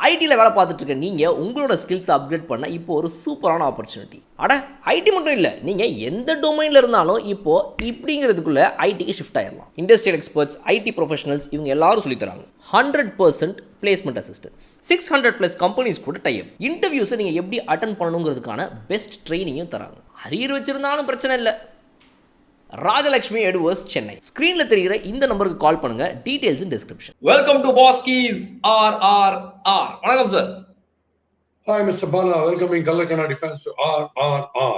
ஐடியில் வேலை பார்த்துட்டு இருக்க நீங்கள் உங்களோட ஸ்கில்ஸ் அப்கிரேட் பண்ண இப்போ ஒரு சூப்பரான ஆப்பர்ச்சுனிட்டி. அட ஐடி மட்டும் இல்லை, நீங்கள் எந்த டொமைனில் இருந்தாலும் இப்போது இப்படிங்கிறதுக்குள்ளே ஐடிக்கு ஷிஃப்ட் ஆயிடலாம். இண்டஸ்ட்ரியல் எக்ஸ்பர்ட்ஸ், ஐடி ப்ரொஃபஷனல்ஸ் இவங்க எல்லாரும் சொல்லித்தராங்க. 100% பிளேஸ்மெண்ட் அசிஸ்டன்ஸ், 600+ கம்பெனிஸ் கூட டைப். இன்டர்வியூஸை நீங்கள் எப்படி அட்டன் பண்ணணுங்கிறதுக்கான பெஸ்ட் ட்ரைனிங்கும் தராங்க. அரியர் வச்சிருந்தாலும் பிரச்சனை இல்லை. ராஜலட்சுமி எடுவர்ஸ், சென்னை. ஸ்கிரீன்ல தெரிகிற இந்த நம்பருக்கு கால் பண்ணுங்க. Details in description. Welcome to பாஸ்கீஸ் RRR. வணக்கம் sir. Hi Mr. Bala, welcoming Kallakana Defense to RRR.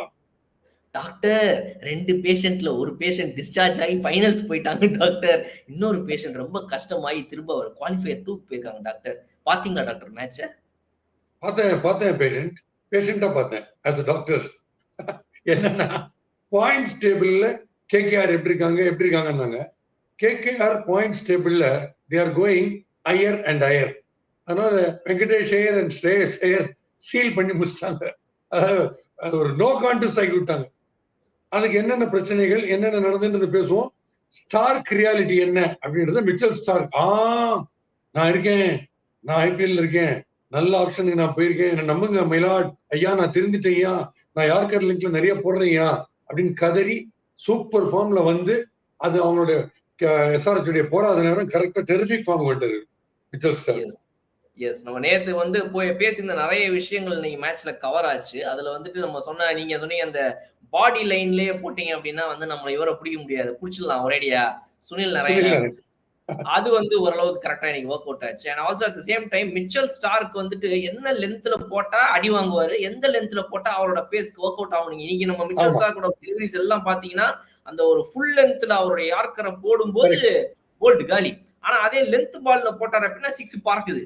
Doctor, 2 பேஷண்ட்ல ஒரு பேஷண்ட் டிஸ்சார்ஜ் ஆகி ஃபைனல்ஸ் போயிட்டாங்க டாக்டர். இன்னொரு பேஷண்ட் ரொம்ப கஷ்டமாயி திரும்ப ஒரு குவாலிஃபயர் 2 போயிருக்காங்க டாக்டர். பாத்தீங்களா டாக்டர் மேட்ச்? பார்த்தேன் பேஷண்டா பார்த்தேன் as a doctor. என்னன்னா பாயிண்ட்ஸ் டேபிள்ல கேகேஆர் எப்படி இருக்காங்கன்னாங்க. கேகேஆர் பாயிண்ட்ஸ் டேபிள்ல they are going higher and higher. அதனால Venkatesh Iyer and Shreyas Iyer seal பண்ணி முடிச்சிட்டாங்க. அது ஒரு நோ கான்டெஸ்ட் ஆகி விட்டாங்க. அதுக்கு என்னென்ன பிரச்சனைகள், என்னென்ன நடந்துன்றது பேசுவோம். ஸ்டார்க் ரியாலிட்டி என்ன அப்படின்றத மிச்சல் ஸ்டார்க், நான் இருக்கேன், நான் ஐபிஎல் இருக்கேன், நல்ல ஆப்ஷனுக்கு நான் போயிருக்கேன், என்ன நம்புங்க மயிலாட் ஐயா, நான் தெரிஞ்சுட்டேன் ஐயா, நான் யார்கர் லிங்க்ல நிறைய போடுறேன் ஐயா அப்படின்னு கதறி சூப்பர் ஃபார்ம்ல வந்து அது அவங்களோட எஸ்ஆர்எச் உடைய போராத நேரம் கரெக்டா டெரிஃபிக் ஃபார்ம் கொண்டாரு மிச்சல் ஸ்டார்க். எஸ், நம்ம நேத்து வந்து போய் பேசியிருந்த நிறைய விஷயங்கள் இன்னைக்கு மேட்ச்ல கவர் ஆச்சு. அதுல வந்துட்டு நம்ம நீங்க சொன்னீங்க அந்த பாடி லைன்லயே போட்டீங்க அப்படின்னா வந்து நம்மள இவரை பிடிக்க முடியாது, பிடிச்சிடலாம் ஒரேடியா சுனில் நிறைய. அது வந்து ஓரளவுக்கு கரெக்டா எனக்கு ஒர்க் அவுட் ஆச்சு. And also at the same time Mitchell Stark வந்துட்டு என்ன லென்த்ல போட்டா அடி வாங்குவாரு, எந்த லென்த்ல போட்டா அவரோட பேஸ்க்கு ஒர்க் அவுட் ஆகும். இன்னைக்கு நம்ம மிச்சல் ஸ்டார்க்கோட டெலிவரிஸ் எல்லாம் பாத்தீங்கன்னா அந்த ஒரு ஃபுல் லென்த்ல அவருடைய யார்க்கரை போடும்போது போல்ட் காலி. ஆனா அதே லென்த் பால்ல போட்டாரு அப்படின்னா 6 பார்க்குது.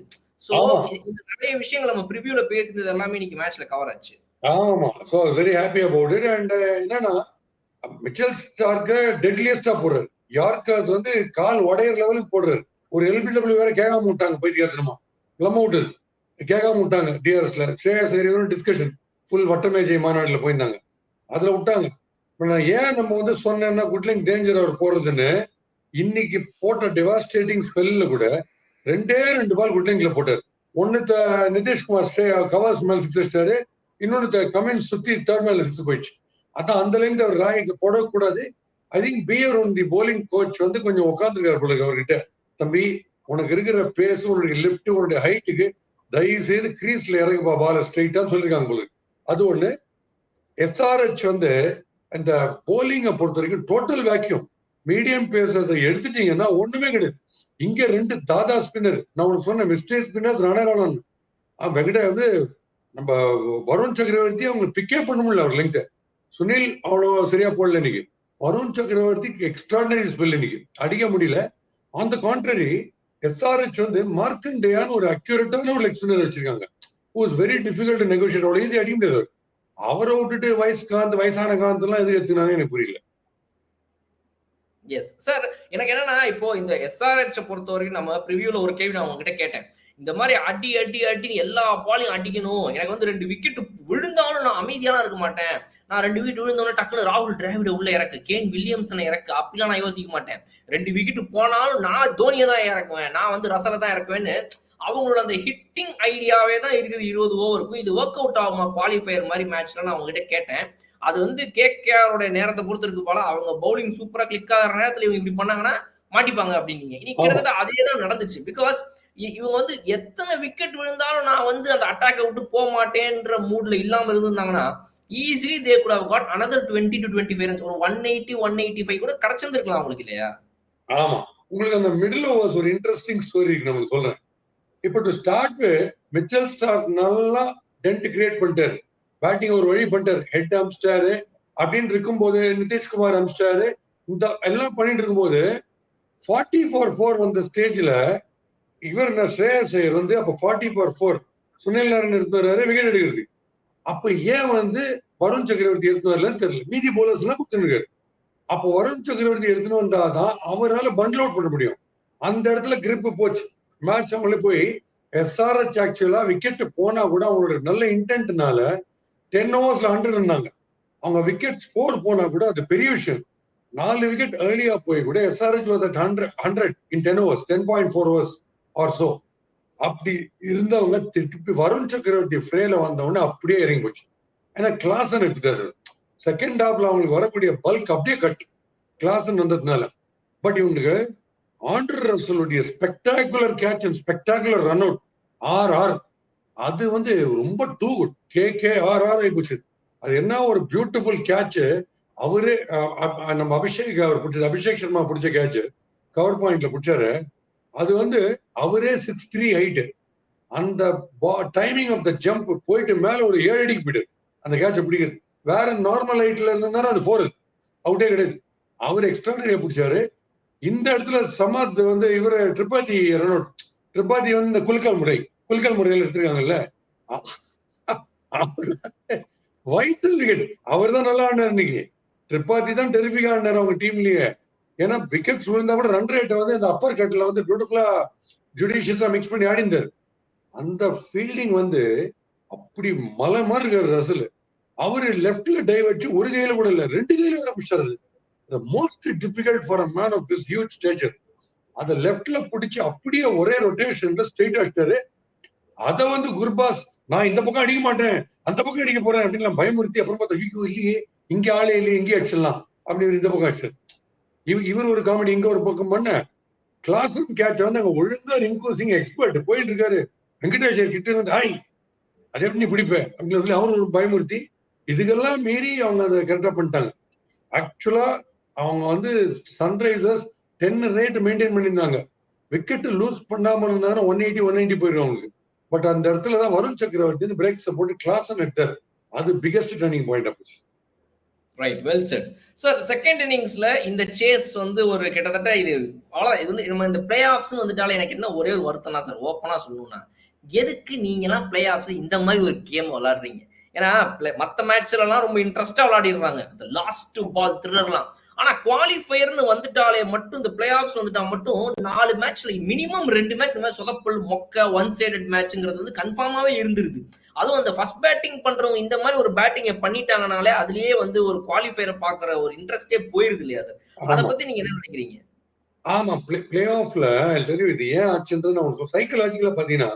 சோ இந்த நிறைய விஷயங்கள் நம்ம ப்ரிவியூல பேசினது எல்லாமே இன்னைக்கு மேட்ச்ல கவர் ஆச்சு. ஆமா, so very happy about it. And என்னன்னா மிச்சல் ஸ்டார்க் டெட்லியஸ்டா போடுறாரு. யார்கர்ஸ் வந்து கால் உடையர் லெவலுக்கு போடுறாரு. ஒரு எல்பிடபிள்யூ வேற கேட்காம விட்டாங்க, போயிட்டு கேட்கணுமா லம் அவுட் கேட்காம விட்டாங்க. டிஆர்எஸ்ல ஸ்ரேயஸ் ஐயரும் டிஸ்கஷன் ஃபுல் வட்டமேஜை மாநாடுல போயிருந்தாங்க, அதுல விட்டாங்க. நான் ஏன் நம்ம வந்து சொன்னேன்னா குட்லிங் டேஞ்சர் அவர் போறதுன்னு, இன்னைக்கு போட்ட டெவாஸ்டேட்டிங் ஸ்பெல்ல கூட 2 பால் குட்லிங்ல போட்டாரு. ஒன்னு நிதிஷ்குமார் கவாஸ் மேல 6 அடிச்சாரு, இன்னொன்னு கமின்ஸ் சுத்தி 3rd மேல 6 போயிடுச்சு. அதான் அந்த லைன் அவர் ராய்க்கு போடக்கூடாது. I think pier on the bowling coach வந்து கொஞ்சம் உட்காந்துருக்காரு போல அவர்கிட்ட. தம்பி, உனக்கு இருக்கிற பேஸ், உன்னுடைய லிப்ட், உன்னுடைய ஹைட்டுக்கு தயவு செய்து கிரீஸ்ல இறங்குப்பா பால ஸ்ட்ரைட்டா சொல்லிருக்காங்க போல. அது ஒண்ணு. எஸ்ஆர்எச் வந்து இந்த போலிங்கை பொறுத்த வரைக்கும் டோட்டல் வேக்யூம். மீடியம் பேசர்ஸை எடுத்துட்டீங்கன்னா ஒண்ணுமே கிடையாது. இங்க 2 தாதா ஸ்பின்னர், நான் உனக்கு சொன்ன மிஸ்டேக் ஸ்பின்னர்ஸ் ரணரானன் வெங்கட வந்து நம்ம வருண் சக்கரவர்த்தி அவங்க பிக்கே பண்ண முடியல. அவர் லெங்க் சுனில் அவ்வளவு சரியா போடல இன்னைக்கு. வருண் சக்கரவர்த்திக்கு எக்ஸ்ட்ராடனரி ஸ்பெல் இன்னைக்கு அடிக்க முடியல. ஆன் த கான்ட்ரரி எஸ்ஆர்எச் வந்து மார்க்கண்டேயான்னு ஒரு அக்யூரேட்டான ஒரு லெக் ஸ்பின்னர் வச்சிருக்காங்க. Very difficult to negotiate. அவ்வளவு ஈஸி அடிக்க முடியாது. அவரை விட்டுட்டு வயசான காந்த் எல்லாம் எது எடுத்துனாங்க எனக்கு புரியல. எஸ் சார், எனக்கு என்னன்னா இப்போ இந்த எஸ்ஆர்எச் பொறுத்த வரைக்கும் நம்ம ப்ரிவியூல ஒரு கேள்வி நான் உங்ககிட்ட கேட்டேன். இந்த மாதிரி அடின்னு எல்லா பாலையும் அடிக்கணும், எனக்கு வந்து 2 விக்கெட் விழுந்தாலும் நான் அமைதியாலாம் இருக்க மாட்டேன், நான் 2 விக்கெட் விழுந்தோன்னு டக்குனு ராகுல் டிராவிட உள்ள இறக்கு, கேன் வில்லியம்சனை இறக்கு, அப்படிலாம் நான் யோசிக்க மாட்டேன். 2 விக்கெட் போனாலும் நான் தோனியை தான் இறக்குவேன், நான் வந்து ரசலை தான் இறக்குவேன்னு அவங்களோட அந்த ஹிட்டிங் ஐடியாவே தான் இருக்குது 20 ஓவருக்கும். இது ஒர்க் அவுட் ஆகுமா குவாலிஃபயர் மாதிரி மேட்ச்ல நான் அவங்ககிட்ட கேட்டேன். அது வந்து கேகேஆரோட நேரத்தை பொறுத்து இருக்கு போல. அவங்க பவுலிங் சூப்பரா கிளிக் ஆகிற நேரத்துல இவங்க இப்படி பண்ணாங்கன்னா மாட்டிப்பாங்க அப்படின்னீங்க. இன்னைக்கு கிட்டத்தட்ட அதே தான் நடந்துச்சு. பிகாஸ் இவங்க வந்து எத்தனை விக்கெட் விழுந்தாலும் நான் வந்து அந்த அட்டாக்கை விட்டு போக மாட்டேன்ற மூட்ல இல்லாம இருந்திருந்தாங்கன்னா easily they could have got another 20 to 25 runs, ஒரு 180 185 கூட கிடைச்சிருந்திருக்கலாம் உங்களுக்கு இல்லையா? ஆமா, உங்களுக்கு அந்த மிடில் ஓவர்ஸ் ஒரு இன்ட்ரெஸ்டிங் ஸ்டோரி இருக்கு, நமக்கு சொல்றேன். இப்போ டு ஸ்டார்ட் மிச்சல் ஸ்டார்க் நல்லா டென்ட் கிரியேட் பண்ணிட்டாரு, பேட்டிங் ஒரு வழி பண்ணிட்டாரு, ஹெட் அம்ஸ்டாரு அப்படின்னு இருக்கும்போது, நிதிஷ்குமார் அம்ஸ்டாரு இந்த எல்லாம் பண்ணிட்டு இருக்கும்போது 40-4 வந்த ஸ்டேஜ்ல இவர் ஸ்ரேயஸ் ஐயர் வந்து அப்ப 40-4 சுனில் நாராயணன் எடுத்துறாரு விக்கெட் எடுக்கிறது. அப்ப ஏன் வந்து வருண் சக்கரவர்த்தி எடுத்து வரலன்னு தெரியல. மீதி போலர்ஸ் எல்லாம் கொடுத்துருக்காரு. அப்போ வருண் சக்கரவர்த்தி எடுத்துன்னு வந்தாதான் அவரால் பண்டில் அவுட் பண்ண முடியும். அந்த இடத்துல கிரிப் போச்சு. மேட்ச் அவங்களே போய் எஸ்ஆர்எச் ஆக்சுவலா விக்கெட் போனா கூட அவங்களோட நல்ல இன்டென்ட்னால 10 ஓவர்ஸ்ல 100 இருந்தாங்க. அவங்க விக்கெட் 4 போனா கூட அது பெரிய விஷயம். 4 விக்கெட் ஏர்லியா போய் கூட SRH was at 100 in 10 overs, 10.4 overs or so. அப்படி இருந்தவங்க திருப்பி வருண் சக்கரவர்த்தி ஃப்ரேல வந்தவொடனே அப்படியே இறங்கி போச்சு. ஏன்னா கிளாசன் எடுத்துட்டாரு. செகண்ட் ஹாஃப்ல அவங்களுக்கு வரக்கூடிய பல்க் அப்படியே கிளாசன் வந்ததுனால. பட் இவங்களுக்கு ஆண்ட்ரூ ரசலுடைய spectacular catch and spectacular run out or அது வந்து ரொம்ப டூ குட். KKR ஆகி போச்சு. அது என்ன ஒரு பியூட்டிஃபுல் கேட்ச். அவரே நம்ம அபிஷேக் சர்மா பிடிச்ச கேட்ச் கவர் பாயிண்ட்ல பிடிச்சாரு. அது வந்து அவரே 6'3" ஹைட். அந்த டைமிங் ஆஃப் த ஜம்ப் போயிட்டு மேல ஒரு 7 அடிக்கு போயிட்டு அந்த கேட்ச பிடிக்கிறது. வேற நார்மல் ஹைட்ல இருந்தாலும் அது 4 அவுட்டே கிடையாது. அவர் எக்ஸ்ட்ராடனரியா பிடிச்சாரு. இந்த இடத்துல சமத் வந்து இவரு திரிபாதி ரன் அவுட். திரிபாதி வந்து இந்த குலுக்கல் முறையில் எடுத்திருக்காங்கல்ல, வைட்டல் விக்கெட். அவர் தான் நல்லா ஆடினார் இன்னைக்கு. திரிபாதி தான் டெரிஃபிக் ஆடினார் அவங்க டீம்லயே. ஏன்னா விக்கெட்ஸ் விழுந்தா கூட ரன் ரேட்டை வந்து இந்த அப்பர் கட்ல வந்து பியூட்டிஃபுல்லா ஜுடிஷியஸா மிக்ஸ் பண்ணி ஆடி இருந்தார். அந்த ஃபீல்டிங் வந்து அப்படி மலை மாதிரி இருக்காரு ரசல். அவரு லெப்ட்ல டைவ் வச்சு ஒரு கையில கூட இல்ல, 2 கையில ஆரம்பிச்சாரு. The most difficult for a man of his huge stature. அத லெப்ட்ல பிடிச்சு அப்படியே ஒரே ரொட்டேஷன்ல ஸ்ட்ரெயிட் அடிச்சாரு. அத வந்து குர்பாஸ் நான் இந்த பக்கம் அடிக்க மாட்டேன், அந்த பக்கம் அடிக்க போறேன் அப்படின்னு பயமுறுத்தி அப்புறம் பார்த்தா இல்லையே, இங்க ஆளே இல்லையே, இங்கே அடிச்சிடலாம் அப்படின்னு இந்த பக்கம் அடிச்சாரு. இவர் ஒரு காமெடி இங்க ஒரு பக்கம் பண்ண. கிளாஸும் கேட்ச வந்து அங்க ஒழுங்கா ரிங்கு சிங் எக்ஸ்பர்ட் போயிட்டு இருக்காரு. வெங்கடேஷர் கிட்ட வந்து ஹாய் அதை எப்படி நீ பிடிப்பேன் அப்படின்னு சொல்லி அவரு ஒரு பயமுறுத்தி இதுக்கெல்லாம் மீறி அவங்க அதை கரெக்டா பண்ணிட்டாங்க. ஆக்சுவலா அவங்க வந்து சன்ரைசர்ஸ் 10 ரேட் மெயின்டைன் பண்ணியிருந்தாங்க. விக்கெட் லூஸ் பண்ணாம இருந்தாங்க 180 போயிடும் அவங்களுக்கு. பட் அந்த இடத்துல தான் வருண் சக்கரவர்த்தி பிரேக்ஸை போட்டு கிளாஸ் எடுத்தாரு. அது பிகெஸ்ட் டர்னிங் பாயிண்ட் ஆச்சு. Right, well said sir. Second இன்னிங்ஸ்ல இந்த சேஸ் வந்து ஒரு கிட்டத்தட்ட இது வந்து நம்ம இந்த பிளே ஆஃப்ஸ் வந்துட்டாலே எனக்கு என்ன ஒரே ஒரு வருத்தம் தான் சார், ஓப்பனா சொல்லணும்னா எதுக்கு நீங்கலாம் பிளே ஆஃப்ஸ் இந்த மாதிரி ஒரு கேம் விளையாடுறீங்க? ஏன்னா மற்ற மேட்ச்லாம் ரொம்ப இன்ட்ரெஸ்டா விளையாடிடுறாங்க, இந்த லாஸ்ட் பால் த்ரில்லர்லாம். ஆனா குவாலிஃபயர்னு வந்துட்டாலே மட்டும் இந்த பிளே ஆஃப்ஸ் வந்துட்டா மட்டும் 4 மேட்ச்ல மினிமம் 2 மேட்ச் இந்த மாதிரி சொதப்பல் மொக்க ஒன் சைடட் மேட்ச்ங்கிறது வந்து கன்ஃபார்மாவே இருந்துருது. அதுவும் அந்த ஃபர்ஸ்ட் பேட்டிங் பண்றவங்க இந்த மாதிரி ஒரு பேட்டிங்கை பண்ணிட்டாங்கனாலே அதுலயே வந்து ஒரு குவாலிஃபயரை பாக்குற ஒரு இன்ட்ரெஸ்டே போயிருது இல்லையா சார்? அதை பத்தி நீங்க என்ன நினைக்கிறீங்க? ஆமா, பிளே ஆஃப்ல இது ஏன் ஆச்சுன்றது நான் சைக்கலாஜிக்கலா பாத்தீங்கன்னா,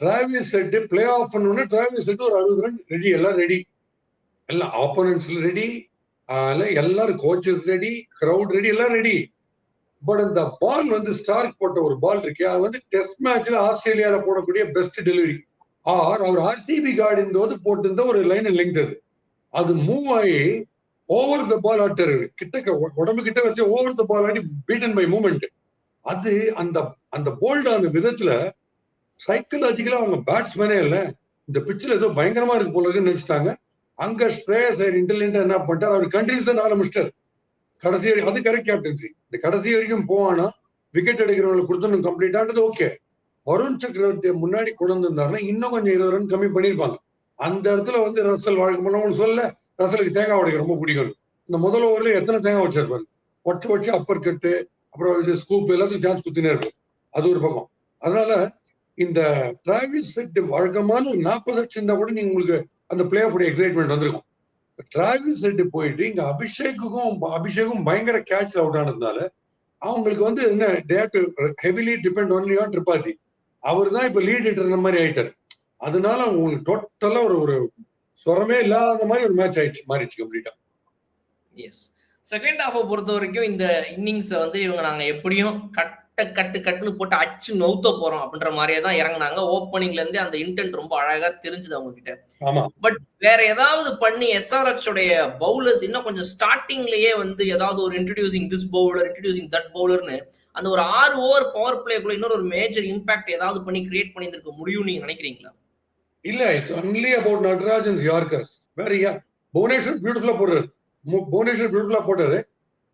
டிராவிஸ் ஹெட் பிளே ஆஃப் பண்ணோம்னா டிராவிஸ் ஹெட் ஒரு 60 ரன் ரெடி, எல்லாம் ரெடி, எல்லாம் ஆப்போனன்ட்ஸ்ல ரெடி, எல்லாரும் கோச்சஸ் ரெடி, கிரவுட் ரெடி, எல்லாம் ரெடி. பட் அந்த பால் வந்து ஸ்டார்க் போட்ட ஒரு பால் இருக்கு, அது வந்து டெஸ்ட் மேட்ச்ல ஆஸ்திரேலியால போடக்கூடிய பெஸ்ட் டெலிவரி. அவர் ஆர்சிபி கார்டு போது போட்டிருந்த ஒரு லைன் லெங்க் அது மூவ் ஆகி ஓவர் த பால் ஆட்டாரு. கிட்ட உடம்பு கிட்ட வச்சு over the ball Aadi beaten by movement. அது அந்த அந்த போல்டான விதத்துல சைக்கலாஜிக்கலா அவங்க பேட்ஸ்மேனே இல்ல, இந்த பிச்சில் ஏதோ பயங்கரமா இருக்கு போல இருக்குன்னு நினைச்சிட்டாங்க. அங்க ஸ்ரேயஸ் ஐயர் இன்டெலிஜென்டா என்ன பண்ணிட்டார், அவர் கண்டினியூஸா 4 மிஸ்டர் கடைசி வரைக்கும். அது கரெக்ட் கேப்டன்சி. இந்த கடைசி வரைக்கும் போவானா விக்கெட் எடுக்கிறவங்களுக்கு கொடுத்தணும் கம்ப்ளீட்டானது ஓகே. வருண் சக்கரவர்த்தியை முன்னாடி கொண்டு வந்திருந்தாருன்னா இன்னும் கொஞ்சம் 20 ரன் கம்மி பண்ணிருப்பாங்க. அந்த இடத்துல வந்து ரசல் வழக்கம் சொல்ல, ரசலுக்கு தேங்காய் உடைக்க ரொம்ப பிடிக்கும். இந்த முதல் ஓவர்ல எத்தனை தேங்காய் வச்சிருப்பாரு, வச்சு அப்பர் கட்டு அப்புறம் இது ஸ்கூப் எல்லாத்தையும் சான்ஸ் குத்தினே இருக்கும். அது ஒரு பக்கம். அதனால இந்த டிராவிஸ் ஹெட் வழக்கமான ஒரு 40 அடிச்சு இருந்தா கூட நீங்க உங்களுக்கு அந்த பிளே ஆஃப் எக்ஸைட்மெண்ட் வந்திருக்கும். டிராவிஸ் ஹெட் போயிட்டு இங்க அபிஷேக்கும் பயங்கர கேட்ச் அவுட் ஆனதுனால அவங்களுக்கு வந்து என்ன heavily depend only on Tripathi. அவர் தான் இப்ப லீட் ஹிட்டர் மாதிரி ஆயிட்டாரு. அதனால உங்களுக்கு டோட்டலா ஒரு ஸ்வரமே இல்லாத மாதிரி ஒரு மேட்ச் ஆயிடுச்சு, மாறிடுச்சு கம்ப்ளீட்டா. எஸ், செகண்ட் ஹாஃபை பொறுத்த வரைக்கும் இந்த இன்னிங்ஸை வந்து இவங்க நாங்க எப்படியும் கட்டுன்னு போட்டு அச்சு நவுத்த போறோம் அப்படின்ற மாதிரியே தான் இறங்கினாங்க. ஓப்பனிங்ல இருந்து அந்த இன்டென்ட் ரொம்ப அழகா தெரிஞ்சுது அவங்க கிட்ட. பட் வேற ஏதாவது பண்ணி எஸ்ஆர்எச் உடைய பவுலர்ஸ் இன்னும் கொஞ்சம் ஸ்டார்டிங்லயே வந்து ஏதாவது ஒரு introducing this bowler, introducing that பவுலர்னு அந்த ஒரு 6 ஓவர் பவர் பிளேக்குள்ள இன்னொரு ஒரு மேஜர் இம்பாக்ட் ஏதாவது பண்ணி கிரியேட் பண்ணியிருக்க முடியும் நீங்க நினைக்கிறீங்களா? இல்ல, இட்ஸ் ஒன்லி அபவுட் நட்ராஜன்ஸ் யார்கர்ஸ். வேற புவனேஸ்வர் பியூட்டிஃபுல்லா போட்டாரு.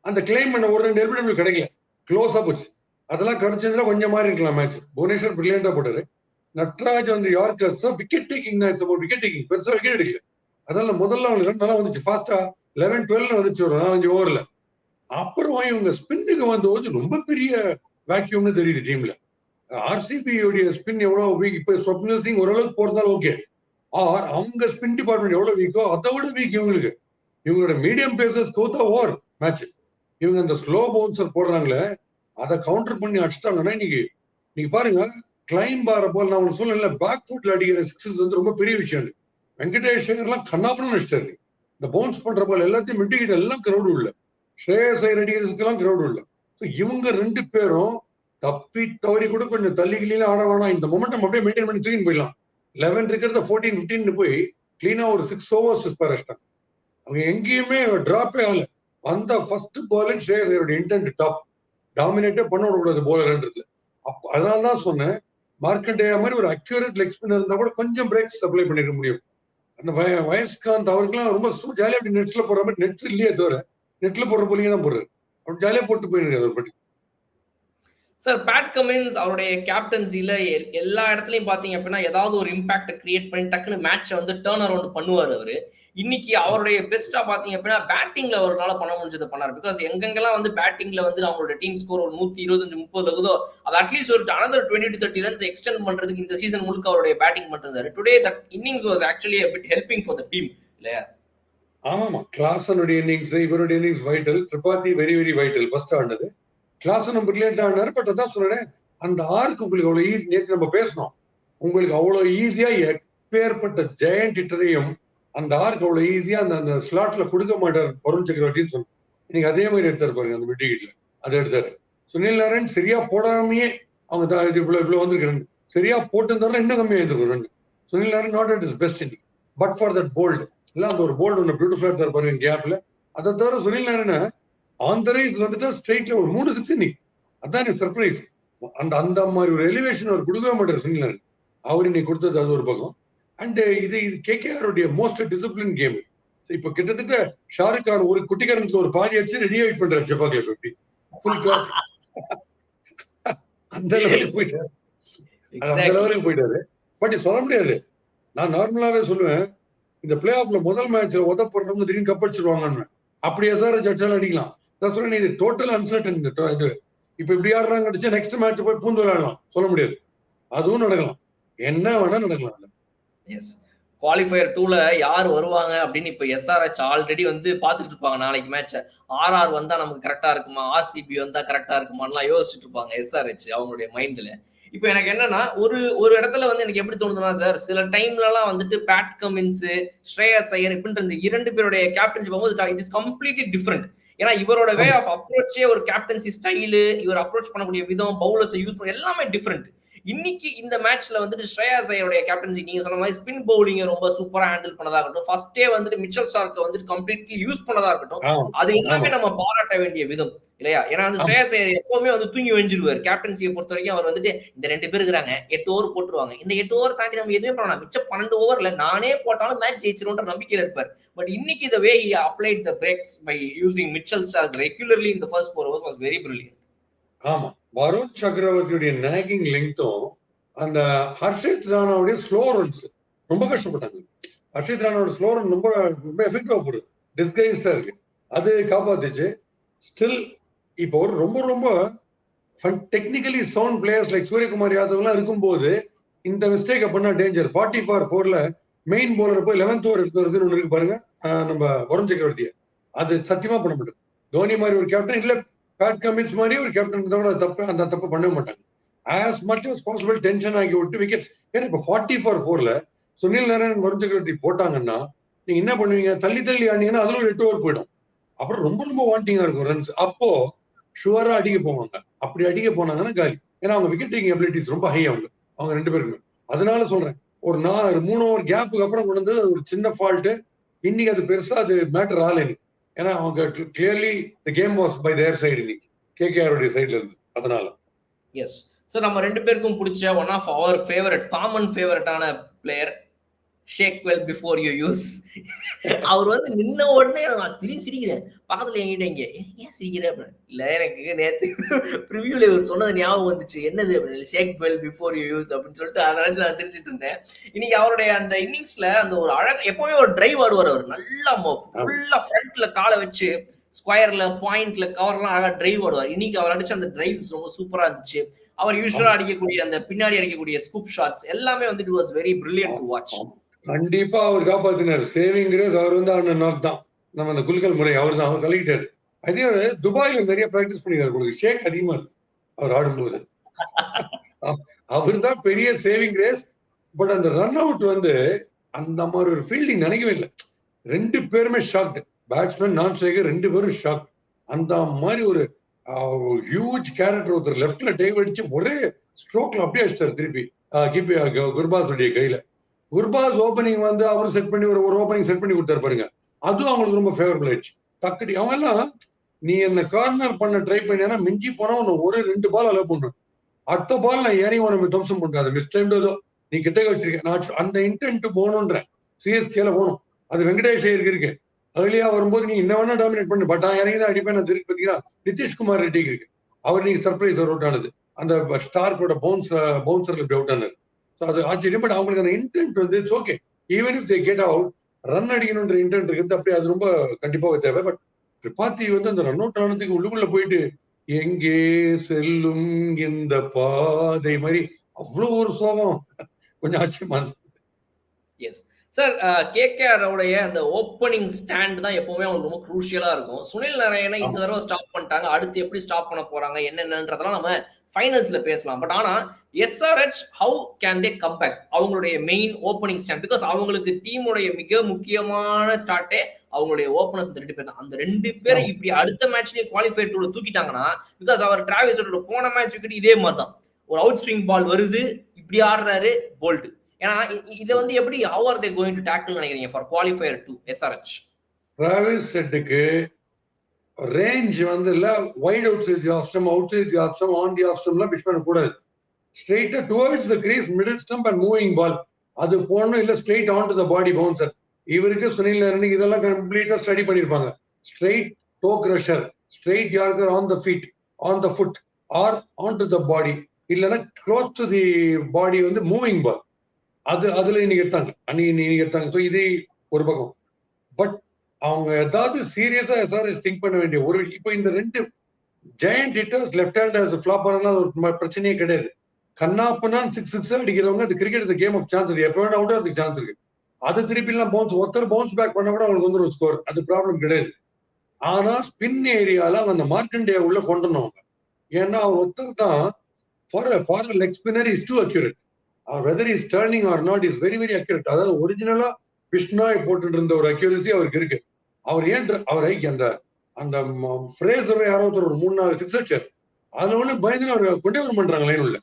அந்த கிளைம் பண்ண ஒரு 2 எல்பிடபிள்யூ கிடைக்கல, க்ளோஸா போச்சு. அதெல்லாம் கிடைச்சதுல கொஞ்சம் மாதிரி இருக்கலாம் மேட்ச். புவனேஸ்வர் பிரில்லியண்டா போட்டாரு. நட்ராஜ் வந்து யார்கர்ஸ் விக்கெட் டேக்கிங் தான், இட்ஸ் அபவுட் விக்கெட் டேக்கிங். பெருசா விக்கெட் எடுக்கல. அதனால முதல்ல அவங்களுக்கு நல்லா வந்துச்சு, ஃபாஸ்டா 11-12 வந்துச்சு ஒரு 4-5 ஓவர்ல. அப்புறம் இவங்க ஸ்பின்னுக்கு வந்து ரொம்ப பெரிய வேக்யூம்னு தெரியுது டீம்ல. ஆர்சிபி உடைய ஸ்பின் எவ்வளவு வீக். இப்ப ஸ்வப்னில் சிங் ஓரளவுக்கு போறதால ஓகே. அவங்க ஸ்பின் டிபார்ட்மெண்ட் எவ்வளவு வீக்கோ அதை விட வீக் இவங்களுக்கு. இவங்களோட மீடியம் பேசர்ஸ் தோத்தா ஓவர் மேட்ச். இவங்க அந்த ஸ்லோ பவுன்சர் போடுறாங்களே அதை கவுண்டர் பண்ணி அடிச்சிட்டாங்கன்னா இன்னைக்கு நீங்க பாருங்க, கிளைம் பார போல் நான் உங்களுக்கு சொல்லல, பேக் ஃபுட்ல அடிக்கிற சிக்ஸஸ் வந்து ரொம்ப பெரிய விஷயம். வெங்கடேஷ் ஐயர்லாம் கண்ணாப்பணம் வச்சிட்டாரு. இந்த பவுன்ஸ் பண்ற போல எல்லாத்தையும் மிட்டிக்கிட்ட எல்லாம் கிரௌடு உள்ள, ஸ்ரேயஸ் ஐயர் அடிக்கிறதுக்கெல்லாம் கிரௌடு உள்ள. இவங்க 2 பேரும் தப்பி தவறி கூட கொஞ்சம் தள்ளி கிளீனா ஆட வேணாம், இந்த மொமெண்டம் அப்படியே மெயின்டைன் பண்ணி தூக்கின்னு போயிடலாம். 11 இருக்கிறத 14-15 போய் கிளீனா ஒரு 6 overs பரஸ்டாங்க. அவங்க எங்கேயுமே டிராப்பே ஆகல. அந்த ஃபர்ஸ்ட் பால் ஸ்ரேயஸ் ஐயரோட இன்டென்ட் டாப் டாமினேட்டே பண்ண விடக்கூடாது போலர்ன்றது. அதனாலதான் சொன்னேன், மார்க்கண்டேயா மாதிரி ஒரு அக்யூரேட் லெக் ஸ்பின்னர் இருந்தா கூட கொஞ்சம் பிரேக்ஸ் சப்ளை பண்ணிருக்க முடியும். அந்த வயஸ்காந்த் அவருக்குலாம் ரொம்ப ஜாலியா அப்படி நெட்ஸ்ல போடுற மாதிரி, நெட்ஸ் இல்லையே தவிர நெட்ல போடுற போலிங்க தான் போடுறாரு. அவர் ஜாலியா போட்டு போயிருக்காரு ஒரு பட்டி. சார் பேட் கமின்ஸ் அவருடைய கேப்டன்சில எல்லா இடத்துலயும் பாத்தீங்க அப்படின்னா ஏதாவது ஒரு இம்பாக்ட் கிரியேட் பண்ணி டக்குன்னு மேட்சை வந்து டேர்ன் அரவுண்ட் பண்ணுவார் அவரு. இன்னைக்கு அவருடைய பெஸ்டா பாத்தீங்க அப்படின்னா பேட்டிங்ல அவரால பண்ண முடிஞ்சதை பண்ணாரு. பிகாஸ் எங்கெங்கெல்லாம் வந்து பேட்டிங்ல வந்து அவங்களோட டீம் ஸ்கோர் ஒரு 125-130 இருக்குதோ அது அட்லீஸ்ட் ஒரு another 20 to 30 ரன்ஸ் எக்ஸ்டெண்ட் பண்றதுக்கு இந்த சீசன் முழுக்க அவருடைய பேட்டிங் பண்ணிருந்தாரு. Today that innings was actually a bit helping for the team இல்லையா? ஆமாமா, கிளாசனுடைய இன்னிங்ஸ், இவருடைய innings vital. Tripathi very very vital first ஆனது. கிளாசனும் பிரில்லியன்ட் ஆனாரு. பட் அதான் சொல்றேன், அந்த ஆர்க்கு உங்களுக்கு அவ்வளவு ஈஸி. நேற்று நம்ம பேசணும், உங்களுக்கு அவ்வளவு ஈஸியா எப்பேற்பட்ட ஜெயண்ட் ஹிட்டரையும் அந்த ஆர்க் அவ்வளவு ஈஸியா அந்த ஸ்லாட்ல கொடுக்க மாட்டார் வருண் சக்கரவர்த்தின்னு சொன்னோம். இன்னைக்கு அதே மாதிரி எடுத்தாரு பாருங்க அந்த மிட் விக்கெட்ல, அதை எடுத்தாரு. சுனில் நாராயண் சரியா போடாமையே அவங்க இவ்வளவு வந்திருக்காங்க. சரியா போட்டு இன்னும் கம்மியா இருந்திருக்கும். Sunil Narayan not at is best இன்னைக்கு, பட் ஃபார் தட் போல்டு இல்ல, அந்த ஒரு போல்டு ஒன்று பியூட்டிஃபுல்லா எடுத்தாரு பாருங்க கேப்ல. அதை தவிர Sunil Narayana on the rise வந்துட்டு ஸ்ட்ரெயிட்ல ஒரு 3 6 இன்னைக்கு. அதான் எனக்கு சர்ப்ரைஸ். அந்த மாதிரி ஒரு எலிவேஷன் அவர் கொடுக்கவே மாட்டார் சுனில் நாராயண். அவர் இன்னைக்கு கொடுத்தது அது ஒரு பக்கம். அண்ட் இது கேகேஆருடைய மோஸ்ட் டிசிப்ளின் கேம். இப்ப கிட்டத்தட்ட ஷாருக் கான் ஒரு குட்டிக்காரனுக்கு ஒரு பாதி அடிச்சு ரெடி வெயிட் பண்றாரு ஜப்பாக்ல. எப்படி ஃபுல் கிளாஸ் அந்த லெவலுக்கு போயிட்டாரு, அந்த லெவலுக்கு போயிட்டாரு. பட் சொல்ல முடியாது. நான் நார்மலாவே சொல்லுவேன், இந்த பிளே ஆஃப்ல முதல் மேட்ச்ல உதப்படுறவங்க திடீர்னு கப் அடிச்சிருவாங்கன்னு. அப்படி எஸ்ஆர்எச் அடிச்சாலும் அடிக்கலாம். நான் சொல்றேன், இது டோட்டல் அன்சர்டன். இது இப்ப இப்படி ஆடுறாங்க அடிச்சா நெக்ஸ்ட் மேட்ச் போய் பூந்து விளையாடலாம், சொல்ல முடியாது. அதுவும் நடக்கலாம், என்ன வேணா நடக்கலாம். எஸ், குவாலிஃபயர் 2ல யார் வருவாங்க அப்படின்னு இப்ப எஸ்ஆர்எச் ஆல்ரெடி வந்து பாத்துட்டு இருப்பாங்க. நாளைக்கு மேட்ச ஆர்ஆர் வந்தா நமக்கு கரெக்டா இருக்குமா, ஆர்சிபி வந்தா கரெக்டா இருக்குமான்லாம் யோசிச்சுட்டு இருப்பாங்க எஸ்ஆர்எச் அவங்களுடைய மைண்ட்ல. இப்போ எனக்கு என்னன்னா ஒரு இடத்துல வந்து எனக்கு எப்படி தோணுதுன்னா சார், சில டைம்லலாம் வந்துட்டு பேட் கமின்ஸ், ஸ்ரேயஸ் ஐயர் இப்படின்ற இந்த 2 பேருடைய கேப்டன்சி போகும்போது இட் இஸ் கம்ப்ளீட்லி டிஃப்ரெண்ட். ஏன்னா இவரோட வே ஆஃப் அப்ரோச்சே ஒரு கேப்டன்சி ஸ்டைலு, இவர் அப்ரோச் பண்ணக்கூடிய விதம், பவுலர்ஸ் யூஸ் பண்ண எல்லாமே டிஃப்ரெண்ட். இன்னைக்கு இந்த மேட்ச்ல வந்துட்டு ஸ்ரேயஸ் ஐயருடைய கேப்டன்சி நீங்க சொன்ன மாதிரி ஸ்பின் பவுலிங்க ரொம்ப சூப்பரா ஹேண்டில் பண்ணதா இருக்கட்டும், ஃபர்ஸ்டே வந்துட்டு மிச்சல் ஸ்டார்க்க வந்துட்டு கம்ப்ளீட்லி யூஸ் பண்ணதா இருக்கட்டும், அது எல்லாமே நம்ம பாராட்ட வேண்டிய விதம் இல்லையா? ஏன்னா வந்து ஸ்ரேயஸ் ஐயர் எப்பவுமே வந்து தூங்கி வெஞ்சிருவார். கேப்டன்சியை பொறுத்த வரைக்கும் அவர் வந்துட்டு இந்த 2 பேர் இருக்கிறாங்க, 8 ஓவர் போட்டுருவாங்க, இந்த 8 ஓவர் தாண்டி நம்ம எதுவுமே பண்ணலாம், மிச்சம் 12 ஓவர்ல நானே போட்டாலும் மேட்ச் ஜெயிச்சிரும்ன்ற நம்பிக்கையில இருப்பார். பட் இன்னைக்கு the way he applied the breaks by using Mitchell Starc regularly in the first 4 overs was very brilliant. ஆமா, வருண் சக்கரவர்த்தியுடைய நேகிங் லெங்க்த்தும் அந்த ஹர்ஷித் ராணாவுடைய ஸ்லோ ரன்ஸ் ரொம்ப கஷ்டப்பட்டாங்க. ஹர்ஷித் ராணாவோட ஸ்லோ ரன் ரொம்ப ரொம்ப எஃபெக்டிவா போடுது, டிஸ்கைஸ்டா இருக்கு, அது காப்பாத்துச்சு. ஸ்டில் இப்போ ஒரு ரொம்ப ரொம்ப technically sound players like Suryakumar Yadav எல்லாம் இருக்கும்போது இந்த மிஸ்டேக் பண்ணா டேஞ்சர். 40/4ல மெயின் போலர் போய் 11th ஓவர் எடுத்து வருதுன்னு ஒன்று இருக்கு பாருங்க, நம்ம வருண் சக்கரவர்த்தியை, அது சத்தியமா பண்ண மாட்டோம். தோனி மாதிரி ஒரு கேப்டன் இல்ல, பேட் கமின்ஸ் மாதிரி ஒரு கேப்டன் கூட அந்த தப்பு பண்ண மாட்டாங்க. as much as possible tension ஆகி விட்டு விக்கெட்ஸ். ஏன்னா இப்ப 40/4ல சுனில் நாராயண், வருண் சக்கரவர்த்தி போட்டாங்கன்னா நீங்க என்ன பண்ணுவீங்க, தள்ளி தள்ளி ஆனீங்கன்னா அதுல ஒரு 8 ஓவர் போயிடும். அப்புறம் ரொம்ப ரொம்ப வாண்டிங்கா இருக்கும் ரன்ஸ். அப்போ ஷுவரா அடிக்க போவாங்க. அப்படி அடிக்க போனாங்கன்னா காலி. ஏன்னா அவங்க விக்கெட் டேக்கிங் எபிலிட்டிஸ் ரொம்ப ஹை அவங்க 2 பேருக்குமே. அதனால சொல்றேன், ஒரு 3 ஓவர் கேப்புக்கு அப்புறம் கொண்டு வந்து ஒரு சின்ன ஃபால்ட். இன்னைக்கு அது பெருசா அது மேட்டர் ஆகல எனக்கு. ஏன்னா அவங்க clearly the game was by their side இன்னைக்கு, கேகேஆருடைய சைடுல இருந்து. அதனால எஸ் சார், நம்ம 2 பேருக்கும் பிடிச்ச ஒன் ஆஃப் அவர் ஃபேவரட், காமன் ஃபேவரட்டான player shake well before you use. அவர் வந்து நின்ன உடனே நான் திடீர்னு சிரிக்கிறேன். பக்கத்துல என்கிட்ட இங்க ஏன் சிரிக்கிறேன் அப்படின்னு. இல்ல எனக்கு நேற்று ப்ரிவியூல இவர் சொன்னது ஞாபகம் வந்துச்சு, என்னது அப்படின்னு, ஷேக் வெல் பிஃபோர் யூ யூஸ் அப்படின்னு சொல்லிட்டு அதை நினைச்சு நான் சிரிச்சிட்டு இருந்தேன். இன்னைக்கு அவருடைய அந்த இன்னிங்ஸ்ல அந்த ஒரு அழகு, எப்பவுமே ஒரு டிரைவ் ஆடுவார் அவர், நல்லா ஃபுல்லா ஃப்ரண்ட்ல காலை வச்சு ஸ்கொயர்ல பாயிண்ட்ல கவர்லாம் அழகா டிரைவ் ஆடுவார். இன்னைக்கு அவர் அடிச்ச அந்த டிரைவ்ஸ் ரொம்ப சூப்பரா இருந்துச்சு. அவர் யூஸ்வலா அடிக்கக்கூடிய அந்த பின்னாடி அடிக்கக்கூடிய ஸ்கூப் ஷாட்ஸ் எல்லாமே வந்து it was very brilliant to watch. கண்டிப்பா அவர் காப்பாத்தினார். சேவிங் கிரேஸ் அவர் வந்து அந்த நாக் தான், நம்ம அந்த குலுக்கல் முறை அவர் தான், அவர் கலக்கிட்டாரு. அதே துபாயில நிறைய பிராக்டிஸ் பண்ணிருக்காரு. உங்களுக்கு ஷேக் அதிகமா இருக்கு அவர் ஆடும்போது. அவர் தான் பெரிய சேவிங் ரேஸ். பட் அந்த ரன் அவுட் வந்து அந்த மாதிரி ஒரு ஃபீல்டிங் நினைக்கவே இல்லை. 2 பேருமே ஷாக்டு. பேட்ஸ்மேன் நான் ஸ்ட்ரைக்கர் 2 பேரும் ஷாக். அந்த மாதிரி ஒரு ஹியூஜ் கேரக்டர் ஒருத்தர் லெஃப்ட்ல டைவ் அடிச்சு ஒரே ஸ்ட்ரோக்ல அப்படியே அடிச்சார் திருப்பி குர்பாஸ் உடைய கையில. குர்பாஸ் ஓப்பனிங் வந்து அவரும் செட் பண்ணி ஒரு ஓப்பனிங் செட் பண்ணி கொடுத்தாரு பாருங்க. அதுவும் அவங்களுக்கு ரொம்ப ஃபேவரபிள் ஆயிடுச்சு. டக்குடி அவங்க எல்லாம் நீ என்ன கார்னர் பண்ண ட்ரை பண்ணினா மிஞ்சி போனா உன்னை 1-2 பால் அலோ பண்ணுவேன். அடுத்த பால் நான் ஏறி உனக்கு துவம்சம் பண்றாது. மிஸ் டைம் நீ கிட்ட வச்சிருக்கேன். நான் அந்த இன்டென்ட் போகணுன்றேன். சிஎஸ்கேல போகணும். அது வெங்கடேஷ் ஐயருக்கு இருக்கு. ஏர்லியா வரும்போது நீ என்ன வேணா டாமினேட் பண்ணு. பட் நான் இறங்கி தான் அடிப்பேன். நான் திருப்பி பார்த்தீங்கன்னா நிதிஷ்குமார் ரெட்டிக்கு இருக்கு. அவர் நீங்க சர்ப்ரைஸ் அவுட் ஆனது. அந்த ஸ்டார்க்கோட பவுன்சர்ல இப்படி அவுட் ஆனது. ஸோ அது ஆச்சரியம். பட் அவங்களுக்கு அந்த இன்டென்ட் வந்து it's okay. Even if they get out run அடிக்கணுன்ற இன்டென்ட் இருக்குது. அப்படி அது ரொம்ப கண்டிப்பாக தேவை. பட் திரிபாத்தி வந்து அந்த ரன் அவுட் ஆனதுக்கு உள்ளுக்குள்ள போயிட்டு எங்கே செல்லும் இந்த பாதை மாதிரி அவ்வளவு ஒரு சோகம் கொஞ்சம் ஆச்சரியமா இருந்துச்சு. எஸ் சார், கேகேஆர் உடைய அந்த ஓப்பனிங் ஸ்டாண்ட் தான் எப்பவுமே அவங்களுக்கு ரொம்ப குரூஷியலா இருக்கும். சுனில் நாராயணனை இந்த தடவை ஸ்டாப் பண்ணிட்டாங்க. அடுத்து எப்படி ஸ்டாப் பண்ண போறாங்க என்னென்னன்றதெல்லாம் நம்ம ஃபைனல்ஸ்ல பேசலாம். பட் ஆனா SRH how can they come back? அவங்களுடைய மெயின் ஓப்பனிங் ஸ்டாண்ட், பிகாஸ் அவங்களுக்கு டீமுடைய மிக முக்கியமான ஸ்டார்ட்டே அவங்களுடைய ஓப்பனர்ஸ் இந்த 2 பேர் தான். அந்த 2 பேரை இப்படி அடுத்த மேட்ச்லயே குவாலிஃபை டூல தூக்கிட்டாங்கன்னா, பிகாஸ் அவர் டிராவிஸ் போன மேட்ச் விக்கெட் இதே மாதிரி தான். ஒரு அவுட் ஸ்விங் பால் வருது, இப்படி ஆடுறாரு போல்ட். ஏன்னா இதை வந்து எப்படி how are they going to tackle நினைக்கிறீங்க for qualifier to SRH? Travis ஹெட்டுக்கு ரேஞ்ச் வந்து இல்ல wide outside off stump, outside off stump, on the off ஸ்டம்லாம் பிச் பண்ண கூடாது. ஸ்ட்ரெயிட்டா towards the crease, middle stump and moving ball அது போடணும். இல்ல straight on to the body bouncer. இவருக்கு சுனில் நாராயணுக்கு இதெல்லாம் கம்ப்ளீட்டா ஸ்டடி பண்ணிருப்பாங்க. Straight toe crusher, straight yorker on the feet, on the foot or on to the body, இல்லனா close to the பாடி வந்து மூவிங் பால். அதுல இன்னைக்கு எடுத்தாங்க, அன்னைக்கு எடுத்தாங்க. ஸோ இது ஒரு பக்கம். பட் அவங்க ஏதாவது சீரியஸா எஸ்ஆர்எஸ் திங்க் பண்ண வேண்டிய ஒரு இப்போ இந்த 2 giant hitters left hand flop பண்ணலாம் ஒரு பிரச்சனையே கிடையாது. கண்ணாப்பனா 6 அடிக்கிறவங்க அது cricket is game of chance. இருக்கு எப்போ வேணா அவுட் ஆகிறதுக்கு சான்ஸ் இருக்கு. அது திருப்பி எல்லாம் ஒருத்தர் பவுன்ஸ் பேக் பண்ண கூட அவங்களுக்கு வந்து ஒரு ஸ்கோர், அது ப்ராப்ளம் கிடையாது. ஆனா ஸ்பின் ஏரியால அவங்க அந்த மார்க்கண்டே உள்ள கொண்டு வந்தவங்க. ஏன்னா அவர் ஒருத்தர் தான் for leg spinner is too accurate. Whether is turning or not is very very accurate. அதாவது ஒரிஜினலா பிஷ்னாய் போட்டு இருந்த ஒரு அக்யூரசி அவருக்கு இருக்கு. அவர் ஏன் அவரை அந்த அந்த ஃப்ரேசர் யாரோ ஒரு 3-4 6 அடிச்சார். அதுல ஒண்ணு பயந்து அவர் கொண்டே வர பண்றாங்க லைன் உள்ள.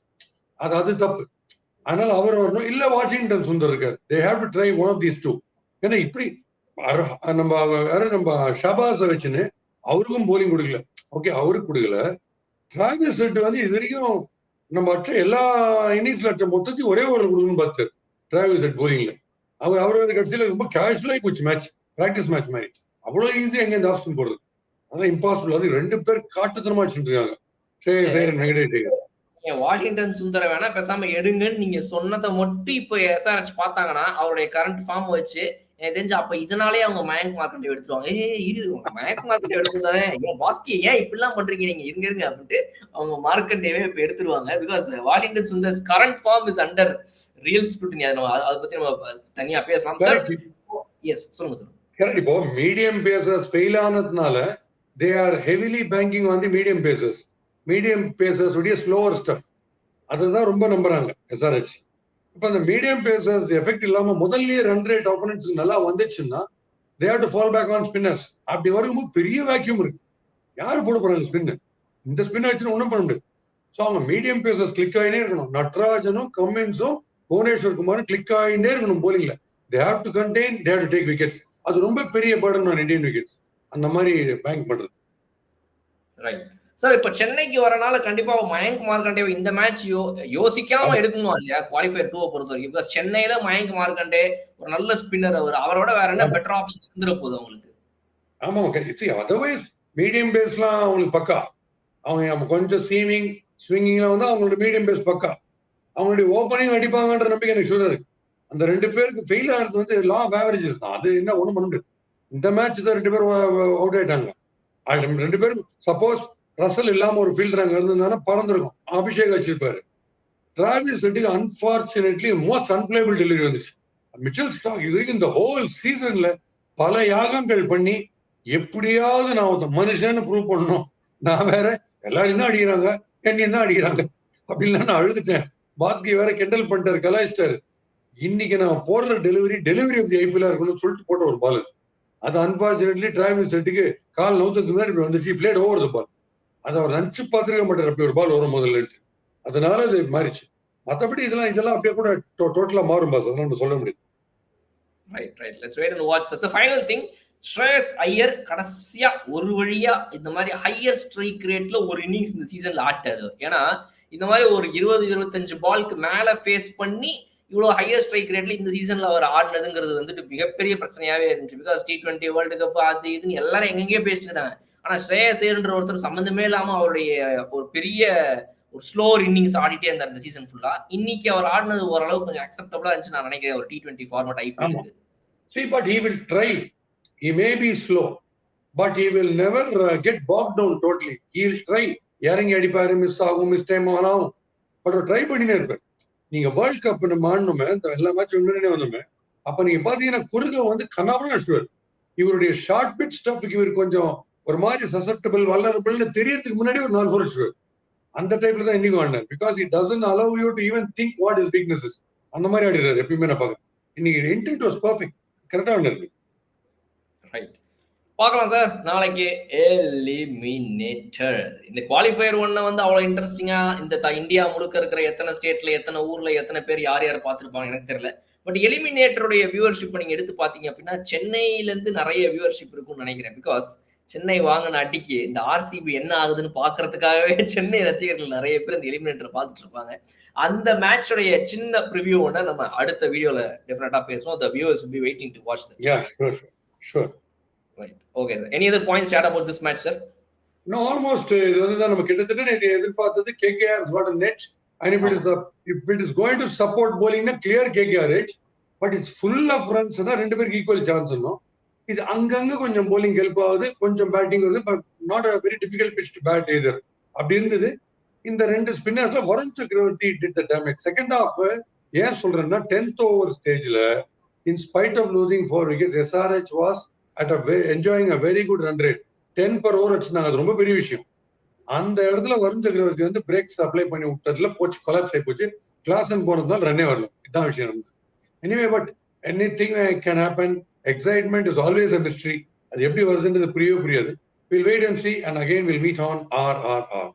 அது தப்பு. அதனால அவர் வரணும். இல்ல வாஷிங்டன் சுந்தர் இருக்காரு. They have to try one of these two. ஏன்னா இப்படி நம்ம ஷபாஸை வச்சுன்னு அவருக்கும் போலிங் கொடுக்கல. ஓகே, அவருக்கு கொடுக்கல. டிராவிஸ் ஹெட் வந்து இது வரைக்கும் நம்ம அற்ற எல்லா இன்னிங்ஸ்ல அற்ற மொத்தத்தையும் ஒரே ஓவர் கொடுக்கணும்னு பார்த்தாரு டிராவிஸ் ஹெட் போலிங்ல. அவர் கடைசியில ரொம்ப கேஷுவலாகி போச்சு மேட்ச், பிராக்டிஸ் மேட்ச் மாதிரி. அவ்வளவு ஈஸியா எங்க இந்த ஆப்ஷன் போடுறது அதான் இம்பாசிபிள். அது 2 பேர் காட்டுத்தனமா அடிச்சுட்டு இருக்காங்க. வெங்கடேஷ் ஐயர் வாஷிங்டன் சுந்தர வேணா பேசாம எடுங்கன்னு நீங்க சொன்னதை மட்டும் இப்ப எஸ்ஆர்எச் பார்த்தாங்கன்னா அவருடைய கரண்ட் ஃபார்ம் வச்சு எனக்கு தெரிஞ்சு அப்ப இதனாலே அவங்க மயங்க் மார்க்கெட் எடுத்துருவாங்க. மயங்க் மார்க்கெட் எடுத்துதானே ஏன் பாஸ்கி ஏன் இப்படிலாம் பண்றீங்க நீங்க இருங்க அப்படின்ட்டு அவங்க மார்க்கெட்டேவே இப்ப எடுத்துருவாங்க. Because Washington Sundar's current form is under real scrutiny. அதை பத்தி நம்ம தனியா பேசலாம் சார். எஸ் சொல்லுங்க சார். கரெக்ட். இப்போ மீடியம் பேசர்ஸ் ஃபெயில் ஆனதுனால they are heavily banking on the medium pacers. Medium pacers உடைய ஸ்லோவர் ஸ்டஃப் அதுதான் ரொம்ப நம்புறாங்க எஸ்ஆர்ஹெச். இப்ப அந்த மீடியம் பேசர்ஸ் எஃபெக்ட் இல்லாம முதல்லயே ரன் ரேட் ஆப்போனன்ட்ஸ் நல்லா வந்துச்சுன்னா they have to fall back on spinners. அப்படி வரும்போது பெரிய வேக்யூம் இருக்கு. யாரு போட போறாங்க ஸ்பின்? இந்த ஸ்பின் ஆச்சுன்னு ஒன்றும் பண்ண முடியாது. ஸோ அவங்க மீடியம் பேசர்ஸ் கிளிக் ஆகினே இருக்கணும். நட்ராஜனும் கம்மின்ஸும் புவனேஸ்வர் குமாரும் கிளிக் ஆகிட்டே இருக்கணும் போலிங்ல. They have to contain, they have to take wickets. அது ரொம்ப பெரிய பர்டன் நான் இந்தியன் விக்கெட்ஸ் அந்த மாதிரி பேங்க் பண்றது. Right sir. இப்ப சென்னைக்கு வரனால கண்டிப்பா மயங்க் மார்க்கண்டே இந்த மேட்ச் யோசிக்காம எடுக்கணும் இல்லையா குவாலிஃபயர் 2 பொறுத்த வரைக்கும். பிகாஸ் சென்னையில மயங்க் மார்க்கண்டே ஒரு நல்ல ஸ்பின்னர், அவரோட வேற என்ன பெட்டர் ஆப்ஷன் இருந்துற போகுது அவங்களுக்கு. ஆமா, அதர்வைஸ் மீடியம் பேஸ்லாம் அவங்களுக்கு பக்கா. அவங்க கொஞ்சம் ஸ்விங்கிங்ல வந்து அவங்களோட மீடியம் பேஸ் பக்கா. அவங்களுடைய ஓப்பனிங் அடிப்பாங்கன்ற நம்பிக்கை எனக்கு ஷூரா இருக்கு. அந்த 2 பேருக்கு ஃபெயில் ஆகிறது வந்து லா ஆஃப் ஆவரேஜஸ் தான். அது என்ன ஒண்ணும் பண்ண முடியாது. இந்த மேட்ச் தான் 2 பேரும் அவுட் ஆயிட்டாங்க. 2 பேரும் சப்போஸ் ரசல் இல்லாம ஒரு ஃபீல்டர் அங்க இருந்ததுனால பறந்துருக்கும். அபிஷேக் வச்சிருப்பாரு. டிராவிஸ் ஹெட்டுக்கு அன்பார்ச்சுனேட்லி மோஸ்ட் அன்பிளேபிள் டெலிவரி வந்துச்சு. மிச்சல் ஸ்டார்க் இது வரைக்கும் இந்த ஹோல் சீசன்ல பல யாகங்கள் பண்ணி எப்படியாவது நான் ஒரு மனுஷன்னு ப்ரூவ் பண்ணணும், நான் வேற எல்லாரையும் தான் அடிக்கிறாங்க, என்னையும் தான் அடிக்கிறாங்க அப்படின்னு நான் அழுதுட்டேன். பாஸ்கி வேற கிண்டல் பண்ணிட்டாரு, கலாய்ச்சிட்டாரு. இன்னைக்கு நான் போடுற டெலிவரி ஆஃப் தி ஐபிஎல் இருக்கணும்னு சொல்லிட்டு போட்ட ஒரு பால் அது அன்பார்ச்சுனேட்லி டிராவிஸ் ஹெட்டுக்கு கால் நவுத்துக்கு முன்னாடி இப்படி வந்துச்சு, பிளேட் ஓவர் த பால். அதை அவர் நினைச்சு பார்த்துருக்க மாட்டார் அப்படி ஒரு பால் வரும் முதல்ல. அதனால அது மாறிச்சு. மற்றபடி இதெல்லாம் அப்படியே கூட டோட்டலா மாறும் பாஸ், அதெல்லாம் நம்ம சொல்ல முடியும். Right let's wait and watch. So final thing, Shreyas Iyer கடைசியா ஒரு வழியா இந்த மாதிரி ஹையர் ஸ்ட்ரைக் ரேட்ல ஒரு இன்னிங்ஸ் இந்த சீசன்ல ஆட்டாரு. ஏன்னா இந்த மாதிரி ஒரு 20-25 பால்க்கு மேல ஃபேஸ் பண்ணி இவ்வளவு ஹையர் ஸ்ட்ரைக் ரேட்ல இந்த சீசன்ல அவர் ஆடினதுங்கிறது வந்துட்டு மிகப்பெரிய பிரச்சனையாவே இருந்துச்சு. பிகாஸ் T20 வேர்ல்டு கப் அது இதுன்னு எல்லாரும் எங்கெங்கேயோ பேசிட்டு இருக்காங்க. ஆனா ஸ்ரேயஸ் ஐயர்ன்ற ஒருத்தர் சம்பந்தமே இல்லாம அவருடைய ஒரு பெரிய ஒரு ஸ்லோவர் இன்னிங்ஸ் ஆடிட்டே இருந்தார் இந்த சீசன் ஃபுல்லா. இன்னைக்கு அவர் ஆடினது ஓரளவு கொஞ்சம் அக்செப்டபிளா இருந்துச்சு நான் நினைக்கிறேன் ஒரு T20 format IPL. See, but he will try. He may be slow, but he will never get bogged down totally. He will try. இறங்கி அடிப்பாரு, மிஸ் ஆகும், மிஸ் டைம் ஆகும், பட் ட்ரை பண்ணினே இருப்பார். நீங்க வேர்ல்ட் கப் நம்ம ஆடணுமே, இந்த எல்லா மேட்ச் முன்னாடியே வந்தோமே, அப்ப நீங்க பாத்தீங்கன்னா குறுக வந்து கனாபனா அடிச்சுவார். இவருடைய ஷார்ட் பிட் ஸ்டஃப்க்கு இவர் கொஞ்சம் ஒரு மாதிரி சசப்டபிள் வல்லரபிள்னு தெரியறதுக்கு முன்னாடி ஒரு 4 4 அடிச்சுவார். அந்த டைப்ல தான் இன்னைக்கு ஆடினார். Because it doesn't allow you to even think what is weaknesses. அந்த மாதிரி ஆடிடுறாரு எப்பயுமே நான் பாக்குறேன். இன்னைக்கு இன்டென்ட் வாஸ் பெர்ஃபெக்ட், கரெக்டா ஆடினாரு. ரைட், பார்க்கலாம் சார் நாளைக்கு எலிமினேட்டர். இந்த குவாலிஃபயர் ஒன்ன வந்து அவ்வளவு இன்ட்ரெஸ்டிங்கா இந்த இந்தியா முழுக்க இருக்கிற எத்தனை ஸ்டேட்ல எத்தனை ஊர்ல எத்தனை பேர் யார் யார் பார்த்திருப்பாங்க எனக்கு தெரியல. பட் எலிமினேட்டருடைய வியூவர்ஷிப் நீங்க எடுத்து பாத்தீங்க அப்படின்னா சென்னையில இருந்து நிறைய வியூவர்ஷிப் இருக்கும்னு நினைக்கிறேன். பிகாஸ் சென்னை வாங்கின அடிக்கு இந்த ஆர்சிபி என்ன ஆகுதுன்னு பாக்குறதுக்காகவே சென்னை ரசிகர்கள் நிறைய பேர் இந்த எலிமினேட்டர் பார்த்துட்டு இருப்பாங்க. அந்த மேட்சோடைய சின்ன ப்ரிவியூ ஒண்ண நம்ம அடுத்த வீடியோல டெஃபினட்டா பேசுவோம். The viewers will be waiting to watch that. Yeah, sure. Right. Okay, sir. Any other points to add about this match, sir? No, almost இது வந்து தான் நம்ம கிட்டத்தட்ட எதிர்பார்த்தது. KKR has got a net, and if it is going to support bowling na clear KKR edge, but it's full of runs na ரெண்டு பேருக்கு equal chance இன்னும். இது அங்கங்க கொஞ்சம் bowling ஹெல்ப் ஆகுது, கொஞ்சம் பேட்டிங் வருது, but not a very difficult pitch to bat either. அப்படி இருந்தது. இந்த ரெண்டு ஸ்பின்னர்ஸ்ல வருண் சக்கரவர்த்தி did the damage. Second half ஏன் சொல்றேன்னா 10th over ஸ்டேஜ்ல in spite of losing 4 wickets, SRH was at enjoying a very good run rate. 10 per over வச்சிருந்தாங்க. அது ரொம்ப பெரிய விஷயம். அந்த இடத்துல வருண் சக்கரவர்த்தி வந்து பிரேக்ஸ் அப்ளை பண்ணி விட்டதுல போச்சு, கொலாப்ஸ் ஆகி போச்சு. கிளாசன் போனதுனால ரன்னே வரல. இதான் விஷயம். Anyway, but anything can happen. Excitement is always a mystery. அது எப்படி வருதுன்றது புரியவே புரியாது. We'll wait and see, and again we'll meet on RRR.